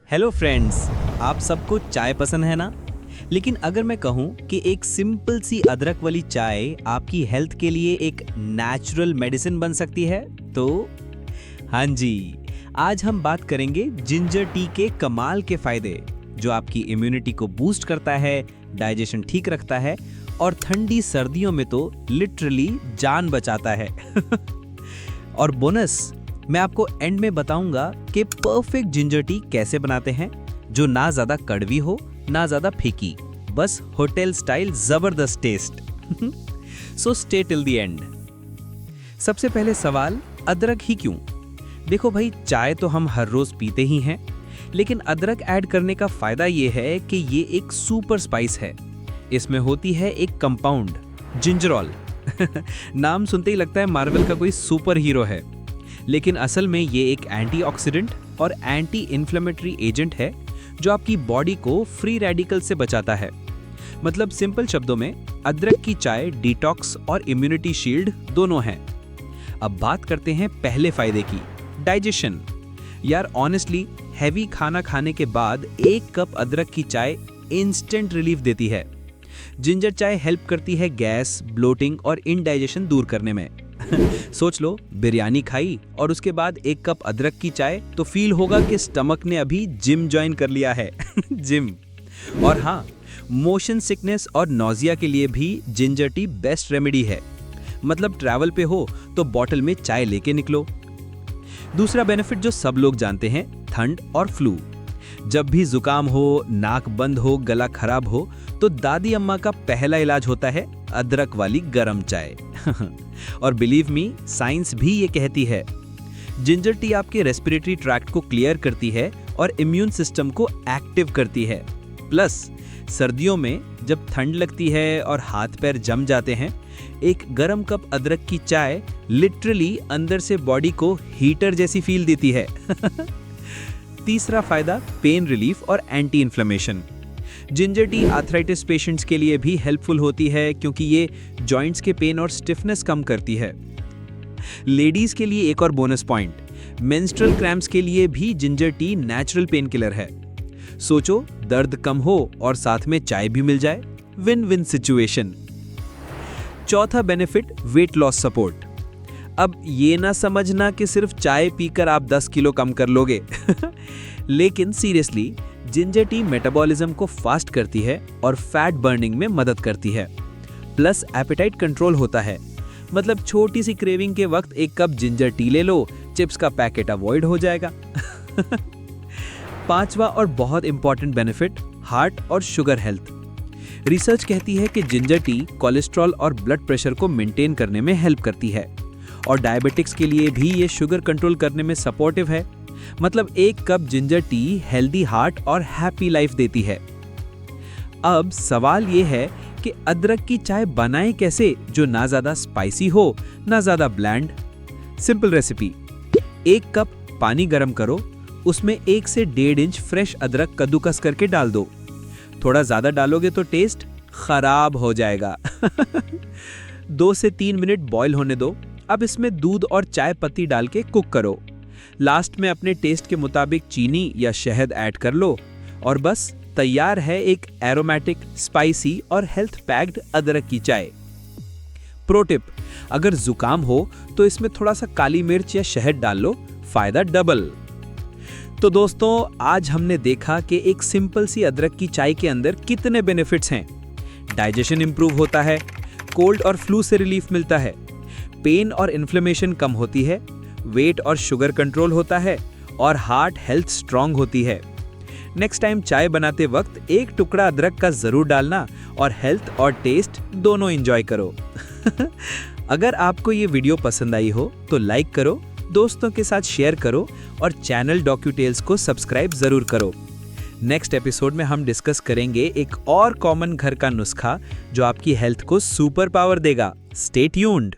Hello friends, आप सबको चाय पसंद है ना? लेकिन अगर मैं कहूं कि एक सिंपल सी अदरक वाली चाय आपकी हेल्थ के लिए एक नेचुरल मेडिसिन बन सकती है, तो हाँ जी, आज हम बात करेंगे जिंजर टी के कमाल के फायदे, जो आपकी इम्यूनिटी को बूस्ट करता है, डाइजेशन ठीक रखता है और ठंडी सर्दियों में तो लिटरली जान बचाता है। और बोनस, मैं आपको एंड में बताऊंगा कि परफेक्ट जिंजर टी कैसे बनाते हैं, जो ना ज्यादा कड़वी हो ना ज्यादा फीकी, बस होटल स्टाइल जबरदस्त taste. So stay till the end. सबसे पहले सवाल, अदरक ही क्यों? देखो भाई, चाय तो हम हर रोज पीते ही हैं, लेकिन अदरक ऐड करने का फायदा ये है कि ये एक सुपर स्पाइस है। इसमें होती है एक कंपाउंड, गिंजरॉल। नाम सुनते ही लगता है मार्वल का कोई सुपर हीरो है, लेकिन असल में ये एक एंटीऑक्सीडेंट और एंटी इन्फ्लेमेटरी एजेंट है जो आपकी बॉडी को फ्री रेडिकल से बचाता है। मतलब सिंपल शब्दों में, अदरक की चाय डिटॉक्स और इम्यूनिटी शील्ड दोनों है। अब बात करते हैं पहले फायदे की, डाइजेशन। यार ऑनेस्टली, हैवी खाना खाने के बाद एक कप अदरक की चाय इंस्टेंट रिलीफ देती है। जिंजर चाय हेल्प करती है गैस, ब्लोटिंग और इनडाइजेशन दूर करने में। सोच लो, बिरयानी खाई और उसके बाद एक कप अदरक की चाय, तो फील होगा कि स्टमक ने अभी जिम ज्वाइन कर लिया है। जिम। और हाँ, मोशन सिकनेस और नौजिया के लिए भी जिंजर टी बेस्ट रेमेडी है। मतलब ट्रैवल पे हो तो बॉटल में चाय लेके निकलो। दूसरा बेनिफिट जो सब लोग जानते हैं, ठंड और फ्लू। जब भी जुकाम हो, नाक बंद हो, गला खराब हो, तो दादी अम्मा का पहला इलाज होता है अदरक वाली गरम चाय। और बिलीव मी, साइंस भी ये कहती है, जिंजर टी आपके रेस्पिरेटरी ट्रैक्ट को क्लियर करती है और इम्यून सिस्टम को एक्टिव करती है। प्लस सर्दियों में जब ठंड लगती है और हाथ पैर जम जाते हैं, एक गरम कप अदरक की चाय लिटरली अंदर से बॉडी को हीटर जैसी फील देती है। तीसरा फायदा, पेन रिलीफ और anti inflammation. Ginger tea arthritis patients के लिए भी हेल्पफुल होती है, क्योंकि ये जॉइंट्स के पेन और स्टिफनेस कम करती है। लेडीज के लिए एक और बोनस पॉइंट, मेंस्ट्रुअल क्रैम्प्स के लिए भी ginger tea natural pain killer है। सोचो, दर्द कम हो और साथ में चाय भी मिल जाए, विन विन सिचुएशन। चौथा बेनिफिट, वेट लॉस सपोर्ट। अब ये ना समझना कि सिर्फ चाय पीकर आप 10 किलो कम कर लोगे। लेकिन सीरियसली, जिंजर टी मेटाबॉलिज्म को फास्ट करती है और फैट बर्निंग में मदद करती है। प्लस एपेटाइट कंट्रोल होता है। मतलब छोटी सी क्रेविंग के वक्त एक कप जिंजर टी ले लो, चिप्स का पैकेट अवॉइड हो जाएगा। पांचवा और बहुत इंपॉर्टेंट बेनिफिट, हार्ट और शुगर हेल्थ। रिसर्च कहती है कि जिंजर टी कोलेस्ट्रॉल और ब्लड प्रेशर को मेंटेन करने में हेल्प करती है, और डायबिटिक्स के लिए भी ये शुगर कंट्रोल करने में सपोर्टिव है। मतलब एक cup ginger tea healthy heart और हैप्पी लाइफ देती है। अब सवाल ये है कि अदरक की चाय बनाएं कैसे, जो ना ज्यादा स्पाइसी हो ना ज्यादा ब्लैंड। सिंपल रेसिपी, एक कप पानी गरम करो, उसमें 1 से 1.5 इंच फ्रेश अदरक कद्दूकस करके डाल दो। थोड़ा ज्यादा डालोगे तो टेस्ट खराब हो जाएगा। 2 से 3 मिनट बॉईल होने दो। अब इसमें दूध और चाय पत्ती डाल के कुक करो। लास्ट में अपने टेस्ट के मुताबिक चीनी या शहद ऐड कर लो, और बस तैयार है एक एरोमेटिक, स्पाइसी और हेल्थ पैक्ड अदरक की चाय। प्रो टिप, अगर जुकाम हो तो इसमें थोड़ा सा काली मिर्च या शहद डाल लो, फायदा डबल। तो दोस्तों, आज हमने देखा कि एक सिंपल सी अदरक की चाय के अंदर कितने बेनिफिट्स हैं। डाइजेशन इंप्रूव होता है, कोल्ड और फ्लू से रिलीफ मिलता है, पेन और इन्फ्लेमेशन कम होती है, वेट और शुगर कंट्रोल होता है, और हार्ट हेल्थ स्ट्रांग होती है। नेक्स्ट टाइम चाय बनाते वक्त एक टुकड़ा अदरक का जरूर डालना और हेल्थ और टेस्ट दोनों एंजॉय करो। अगर आपको ये वीडियो पसंद आई हो तो लाइक करो, दोस्तों के साथ शेयर करो और चैनल DocuTales को सब्सक्राइब जरूर करो। नेक्स्ट एपिसोड में हम डिस्कस करेंगे एक और कॉमन घर का नुस्खा जो आपकी हेल्थ को सुपर पावर देगा। Stay tuned.